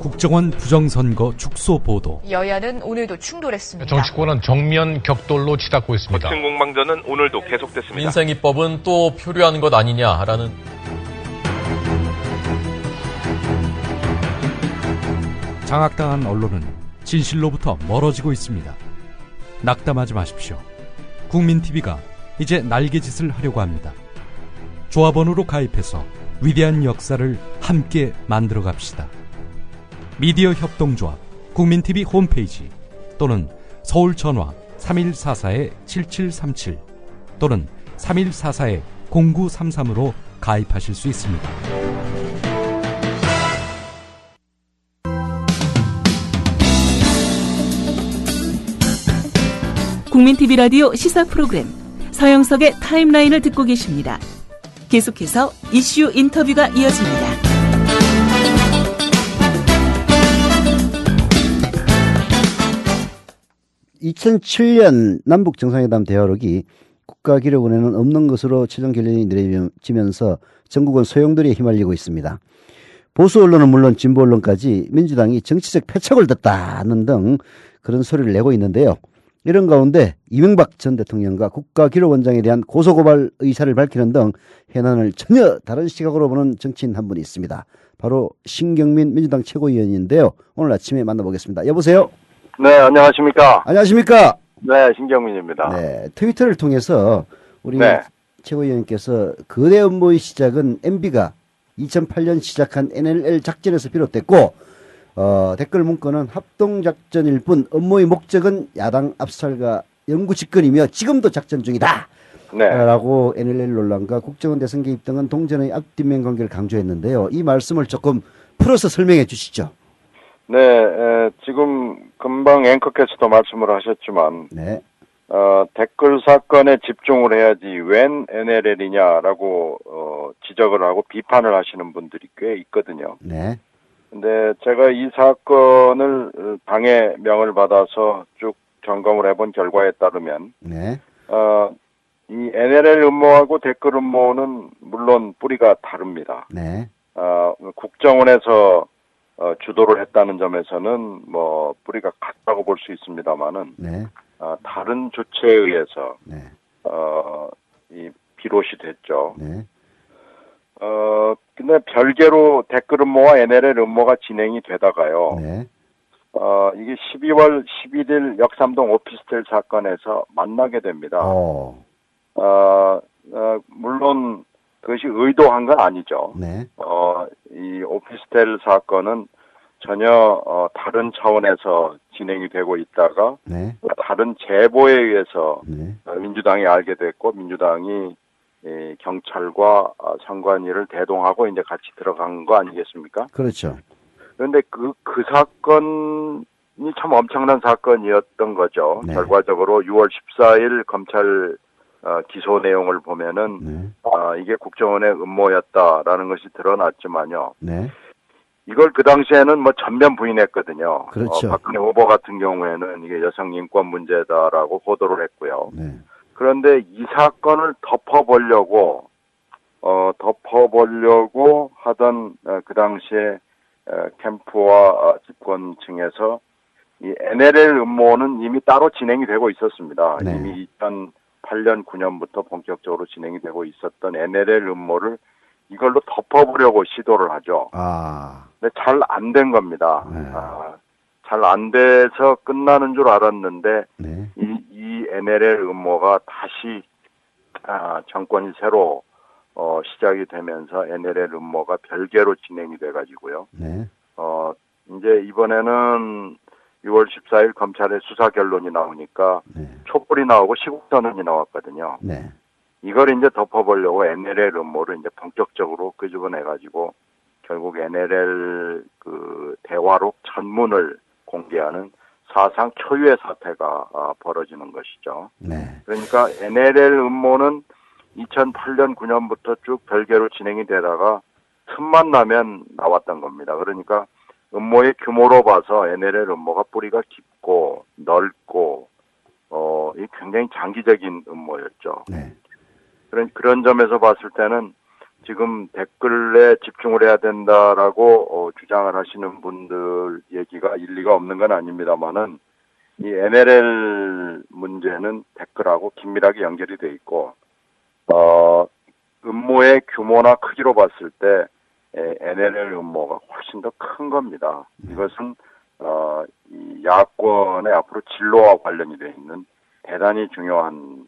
국정원 부정선거 축소 보도. 여야는 오늘도 충돌했습니다. 정치권은 정면 격돌로 치닫고 있습니다. 거친 공방전은 오늘도 계속됐습니다. 민생입법은 또 표류한 것 아니냐라는. 장악당한 언론은 진실로부터 멀어지고 있습니다. 낙담하지 마십시오. 국민TV가 이제 날개짓을 하려고 합니다. 조합원으로 가입해서 위대한 역사를 함께 만들어 갑시다. 미디어 협동조합 국민TV 홈페이지 또는 서울 전화 3144-7737 또는 3144-0933으로 가입하실 수 있습니다. 국민TV 라디오 시사 프로그램 서영석의 타임라인을 듣고 계십니다. 계속해서 이슈 인터뷰가 이어집니다. 2007년 남북정상회담 대화록이 국가기록원에는 없는 것으로 최종 결론이 내려지면서 전국은 소용돌이에 휘말리고 있습니다. 보수 언론은 물론 진보 언론까지 민주당이 정치적 패착을 뒀다는 등 그런 소리를 내고 있는데요. 이런 가운데 이명박 전 대통령과 국가기록원장에 대한 고소고발 의사를 밝히는 등 현안을 전혀 다른 시각으로 보는 정치인 한 분이 있습니다. 바로 신경민 민주당 최고위원인데요. 오늘 아침에 만나보겠습니다. 여보세요? 네, 안녕하십니까? 안녕하십니까? 네, 신경민입니다. 네, 트위터를 통해서 우리 네. 최고위원께서 거대 업무의 시작은 MB가 2008년 시작한 NLL 작전에서 비롯됐고 댓글 문구는 합동작전일 뿐 업무의 목적은 야당 압살과 영구 집권이며 지금도 작전 중이다. 네. 라고 NLL 논란과 국정원 대선 개입 등은 동전의 앞뒷면 관계를 강조했는데요. 이 말씀을 조금 풀어서 설명해 주시죠. 네, 지금 금방 앵커께서도 말씀을 하셨지만 네. 댓글 사건에 집중을 해야지 웬 NLL이냐라고 지적을 하고 비판을 하시는 분들이 꽤 있거든요. 네. 근데 제가 이 사건을 당의 명을 받아서 쭉 점검을 해본 결과에 따르면 네. 이 NLL 음모하고 댓글 음모는 물론 뿌리가 다릅니다. 네. 국정원에서 주도를 했다는 점에서는 뭐 뿌리가 같다고 볼 수 있습니다만은 네. 다른 주체에 의해서 네. 이 비롯이 됐죠. 네. 근데 별개로 댓글 음모와 NLL 음모가 진행이 되다가요. 네. 이게 12월 11일 역삼동 오피스텔 사건에서 만나게 됩니다. 물론 그것이 의도한 건 아니죠. 네. 이 오피스텔 사건은 전혀 다른 차원에서 진행이 되고 있다가 네. 다른 제보에 의해서 네. 민주당이 알게 됐고 민주당이 경찰과 선관위를 대동하고 이제 같이 들어간 거 아니겠습니까? 그렇죠. 그런데 그 사건이 참 엄청난 사건이었던 거죠. 네. 결과적으로 6월 14일 검찰 기소 내용을 보면은 네. 이게 국정원의 음모였다라는 것이 드러났지만요. 네. 이걸 그 당시에는 뭐 전면 부인했거든요. 그렇죠. 박근혜 후보 같은 경우에는 이게 여성 인권 문제다라고 보도를 했고요. 네. 그런데 이 사건을 덮어보려고 하던 그 당시에 캠프와 집권층에서 이 NLL 음모는 이미 따로 진행이 되고 있었습니다. 네. 이미 2008년, 9년부터 본격적으로 진행이 되고 있었던 NLL 음모를 이걸로 덮어보려고 시도를 하죠. 근데 잘 안 된 겁니다. 네. 잘 안 돼서 끝나는 줄 알았는데 네. 이 NLL 음모가 다시 정권이 새로 시작이 되면서 NLL 음모가 별개로 진행이 돼가지고요. 네. 이제 이번에는 6월 14일 검찰의 수사 결론이 나오니까 네. 촛불이 나오고 시국선언이 나왔거든요. 네. 이걸 이제 덮어보려고 NLL 음모를 이제 본격적으로 끄집어내가지고 결국 NLL 그 대화록 전문을 공개하는 사상 초유의 사태가 벌어지는 것이죠. 네. 그러니까 NLL 음모는 2008년, 9년부터 쭉 별개로 진행이 되다가 틈만 나면 나왔던 겁니다. 그러니까 음모의 규모로 봐서 NLL 음모가 뿌리가 깊고 넓고 이 굉장히 장기적인 음모였죠. 네. 그런 점에서 봤을 때는 지금 댓글에 집중을 해야 된다라고 주장을 하시는 분들 얘기가 일리가 없는 건 아닙니다만은 이 NLL 문제는 댓글하고 긴밀하게 연결이 돼 있고 음모의 규모나 크기로 봤을 때 NLL 음모가 훨씬 더 큰 겁니다. 이것은 이 야권의 앞으로 진로와 관련이 돼 있는 대단히 중요한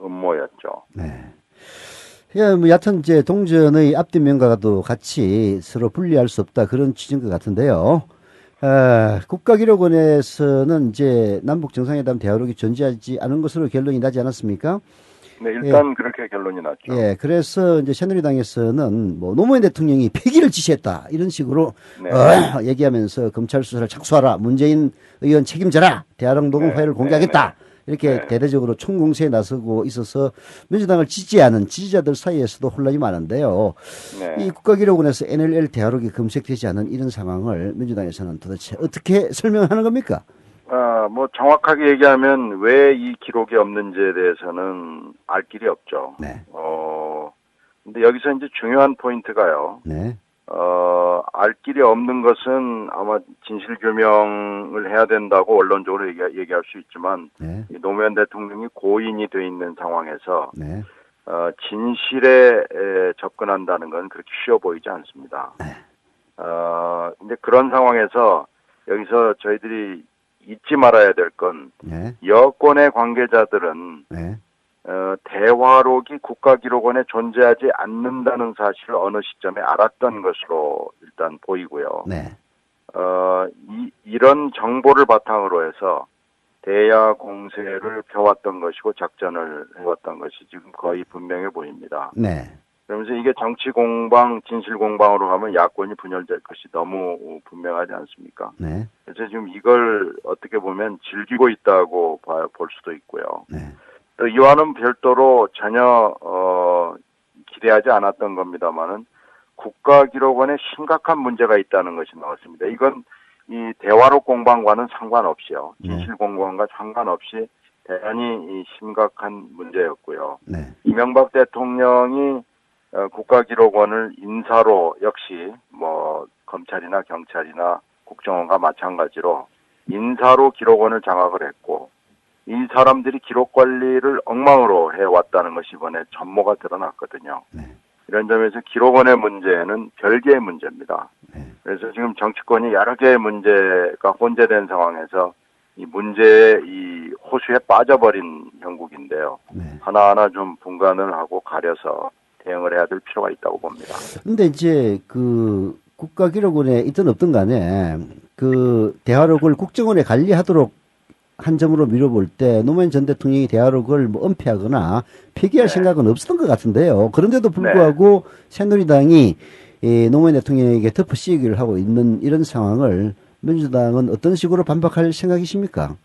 음모였죠. 네. 예, 뭐 여하튼 이제 동전의 앞뒤 면과도 같이 서로 분리할 수 없다 그런 취지인 것 같은데요. 국가기록원에서는 이제 남북 정상회담 대화록이 존재하지 않은 것으로 결론이 나지 않았습니까? 네, 일단 그렇게 결론이 났죠. 예, 그래서 이제 새누리당에서는 뭐 노무현 대통령이 폐기를 지시했다 이런 식으로 얘기하면서 검찰 수사를 착수하라, 문재인 의원 책임져라, 대화록 녹음 파일을 공개하겠다. 이렇게 대대적으로 총공세에 나서고 있어서 민주당을 지지하는 지지자들 사이에서도 혼란이 많은데요. 이 국가기록원에서 NLL 대화록이 검색되지 않은 이런 상황을 민주당에서는 도대체 어떻게 설명하는 겁니까? 뭐 정확하게 얘기하면 왜 이 기록이 없는지에 대해서는 알 길이 없죠. 네. 근데 여기서 이제 중요한 포인트가요. 네. 알 길이 없는 것은 아마 진실규명을 해야 된다고 원론적으로 얘기할 수 있지만, 네. 이 노무현 대통령이 고인이 돼 있는 상황에서, 네. 진실에 접근한다는 건 그렇게 쉬워 보이지 않습니다. 네. 근데 그런 상황에서 여기서 저희들이 잊지 말아야 될 건, 네. 여권의 관계자들은, 네. 대화록이 국가기록원에 존재하지 않는다는 사실을 어느 시점에 알았던 것으로 일단 보이고요. 네. 이런 정보를 바탕으로 해서 대야 공세를 펴왔던 것이고 작전을 해왔던 것이 지금 거의 분명해 보입니다. 네. 그러면서 이게 정치 공방, 진실 공방으로 가면 야권이 분열될 것이 너무 분명하지 않습니까? 네. 그래서 지금 이걸 어떻게 보면 즐기고 있다고 볼 수도 있고요. 네. 또 이와는 별도로 전혀 기대하지 않았던 겁니다만은 국가기록원에 심각한 문제가 있다는 것이 나왔습니다. 이건 이 대화록 공방과는 상관없이요. 진실 공방과 상관없이 대단히 심각한 문제였고요. 네. 이명박 대통령이 국가기록원을 인사로 역시 뭐 검찰이나 경찰이나 국정원과 마찬가지로 인사로 기록원을 장악을 했고 이 사람들이 기록 관리를 엉망으로 해왔다는 것이 이번에 전모가 드러났거든요. 네. 이런 점에서 기록원의 문제는 별개의 문제입니다. 네. 그래서 지금 정치권이 여러 개의 문제가 혼재된 상황에서 이 문제의 이 호수에 빠져버린 형국인데요. 네. 하나하나 좀 분간을 하고 가려서 대응을 해야 될 필요가 있다고 봅니다. 근데 이제 그 국가기록원에 있든 없든 간에 그 대화록을 국정원에 관리하도록 한 점으로 미뤄볼 때 노무현 전 대통령이 대화록을 뭐 은폐하거나 폐기할 생각은 없었던 것 같은데요. 그런데도 불구하고 새누리당이 노무현 대통령에게 덮어 씌우기를 하고 있는 이런 상황을 민주당은 어떤 식으로 반박할 생각이십니까?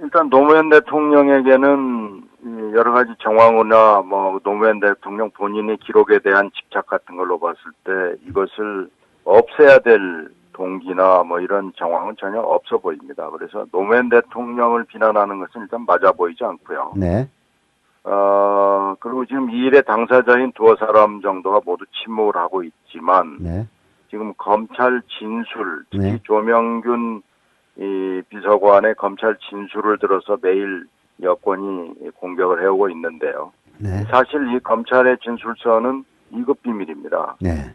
일단 노무현 대통령에게는 여러 가지 정황이나 뭐 노무현 대통령 본인의 기록에 대한 집착 같은 걸로 봤을 때 이것을 없애야 될 동기나 뭐 이런 정황은 전혀 없어 보입니다. 그래서 노무현 대통령을 비난하는 것은 일단 맞아 보이지 않고요. 네. 그리고 지금 이 일의 당사자인 두어 사람 정도가 모두 침묵을 하고 있지만, 네. 지금 검찰 진술, 특히 네. 조명균 이 비서관의 검찰 진술을 들어서 매일 여권이 공격을 해오고 있는데요. 네. 사실 이 검찰의 진술서는 2급 비밀입니다. 네.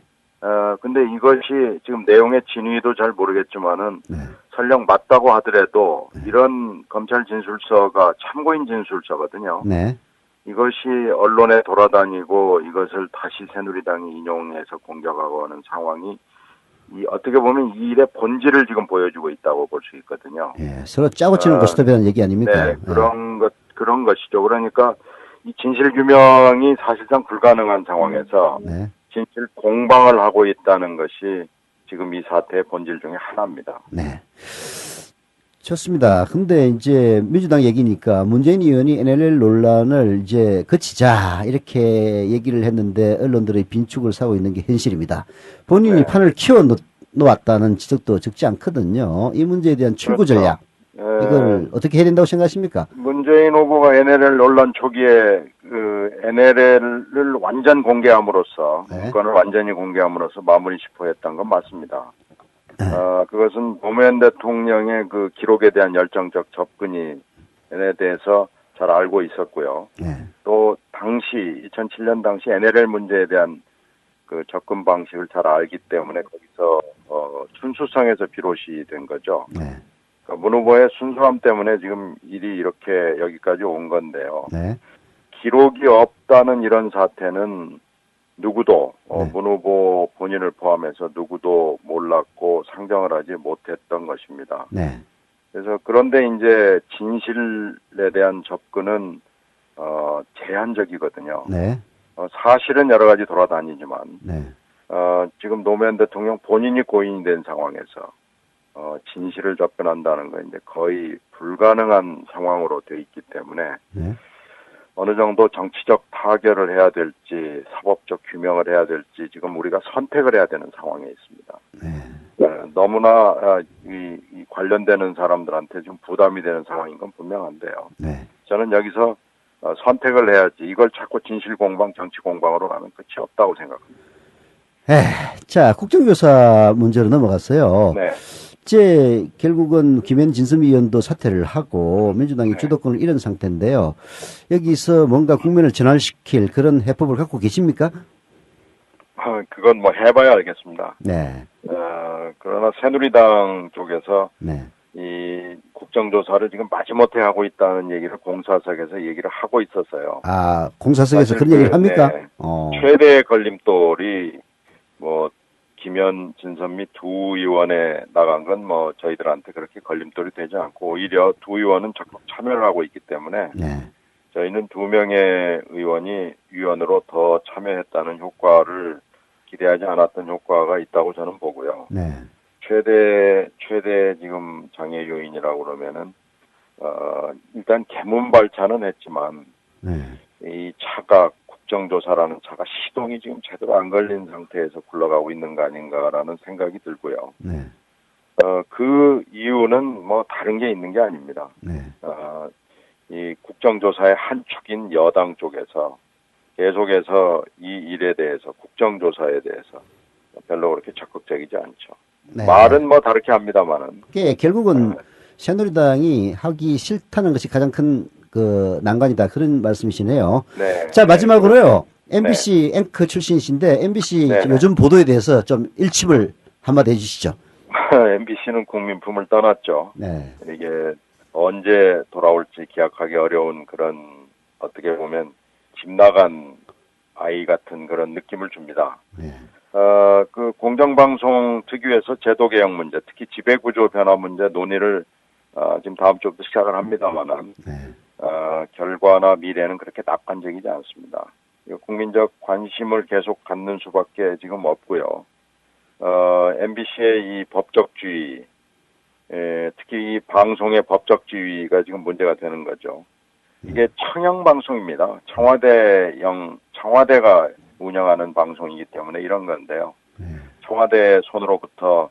근데 이것이 지금 내용의 진위도 잘 모르겠지만은 네. 설령 맞다고 하더라도 이런 검찰 진술서가 참고인 진술서거든요. 네. 이것이 언론에 돌아다니고 이것을 다시 새누리당이 인용해서 공격하고 하는 상황이 어떻게 보면 이 일의 본질을 지금 보여주고 있다고 볼 수 있거든요. 예, 서로 짜고 치는 고스톱이라는 얘기 아닙니까? 네, 그런 것이죠. 그러니까 이 진실 규명이 사실상 불가능한 상황에서 네. 진실 공방을 하고 있다는 것이 지금 이 사태의 본질 중에 하나입니다. 네. 좋습니다. 근데 이제 민주당 얘기니까 문재인 의원이 NLL 논란을 이제 그치자 이렇게 얘기를 했는데 언론들의 빈축을 사고 있는 게 현실입니다. 본인이 판을 키워 놓았다는 지적도 적지 않거든요. 이 문제에 대한 출구 전략 이걸 어떻게 해야 된다고 생각하십니까? 문재인 후보가 NLL 논란 초기에 그 NLL을 완전 공개함으로써 네. 문건을 완전히 공개함으로써 마무리 싶어했던 건 맞습니다. 그것은 노무현 대통령의 그 기록에 대한 열정적 접근이 에 대해서 잘 알고 있었고요. 네. 또 당시 2007년 당시 NLL 문제에 대한 그 접근 방식을 잘 알기 때문에 거기서 순수성에서 비롯이 된 거죠. 네. 그러니까 문 후보의 순수함 때문에 지금 일이 이렇게 여기까지 온 건데요. 네. 기록이 없다는 이런 사태는 누구도 네. 문 후보 본인을 포함해서 누구도 몰랐고 상정을 하지 못했던 것입니다. 네. 그래서 그런데 이제 진실에 대한 접근은 제한적이거든요. 네. 사실은 여러 가지 돌아다니지만 네. 지금 노무현 대통령 본인이 고인이 된 상황에서 진실을 접근한다는 건 이제 거의 불가능한 상황으로 돼 있기 때문에 네. 어느 정도 정치적 타결을 해야 될지 사법적 규명을 해야 될지 지금 우리가 선택을 해야 되는 상황에 있습니다. 네. 너무나 이 관련되는 사람들한테 좀 부담이 되는 상황인 건 분명한데요. 네. 저는 여기서 선택을 해야지 이걸 자꾸 진실 공방, 정치 공방으로 가면 끝이 없다고 생각합니다. 자, 국정조사 문제로 넘어갔어요. 네. 이제 결국은 김현 진섬위원도 사퇴를 하고 민주당이 네. 주도권을 잃은 상태인데요. 여기서 뭔가 국면을 전환시킬 그런 해법을 갖고 계십니까? 그건 뭐 해봐야 알겠습니다. 네. 그러나 새누리당 쪽에서 네. 이 국정조사를 지금 마지못해 하고 있다는 얘기를 공사석에서 얘기를 하고 있었어요. 아, 공사석에서 사실 그런 얘기를 합니까? 네. 최대의 걸림돌이 뭐 김현, 진선미 두 의원에 나간 건 뭐 저희들한테 그렇게 걸림돌이 되지 않고 오히려 두 의원은 적극 참여를 하고 있기 때문에 네. 저희는 두 명의 의원이 위원으로 더 참여했다는 효과를 기대하지 않았던 효과가 있다고 저는 보고요. 네. 최대 지금 장애 요인이라고 그러면은 일단 개문 발차는 했지만 네. 이 차가 국정조사라는 차가 시동이 지금 제대로 안 걸린 상태에서 굴러가고 있는 거 아닌가라는 생각이 들고요. 네. 그 이유는 뭐 다른 게 있는 게 아닙니다. 네. 이 국정조사의 한 축인 여당 쪽에서 계속해서 이 일에 대해서 국정조사에 대해서 별로 그렇게 적극적이지 않죠. 네. 말은 뭐 다르게 합니다만은. 결국은 새누리당이 하기 싫다는 것이 가장 큰 그 난관이다 그런 말씀이시네요. 네. 자, 마지막으로요. MBC 앵커 출신이신데 MBC 네. 요즘 보도에 대해서 좀 일침을 한마디 해주시죠. MBC는 국민품을 떠났죠. 네. 이게 언제 돌아올지 기약하기 어려운 그런 어떻게 보면 집 나간 아이 같은 그런 느낌을 줍니다. 네. 그 공정방송 특유에서 제도 개혁 문제, 특히 지배구조 변화 문제 논의를 지금 다음 주부터 시작을 합니다만은 네. 결과나 미래는 그렇게 낙관적이지 않습니다. 국민적 관심을 계속 갖는 수밖에 지금 없고요. MBC의 이 법적주의, 특히 이 방송의 법적주의가 지금 문제가 되는 거죠. 이게 청영 방송입니다. 청와대가 운영하는 방송이기 때문에 이런 건데요. 청와대 손으로부터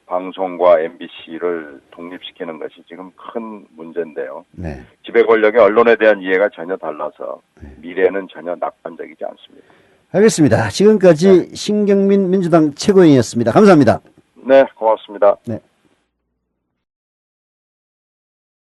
방송과 MBC를 독립시키는 것이 지금 큰 문제인데요. 네. 지배 권력의 언론에 대한 이해가 전혀 달라서 미래는 전혀 낙관적이지 않습니다. 알겠습니다. 지금까지 신경민 민주당 최고위원이었습니다. 감사합니다. 네, 고맙습니다. 네.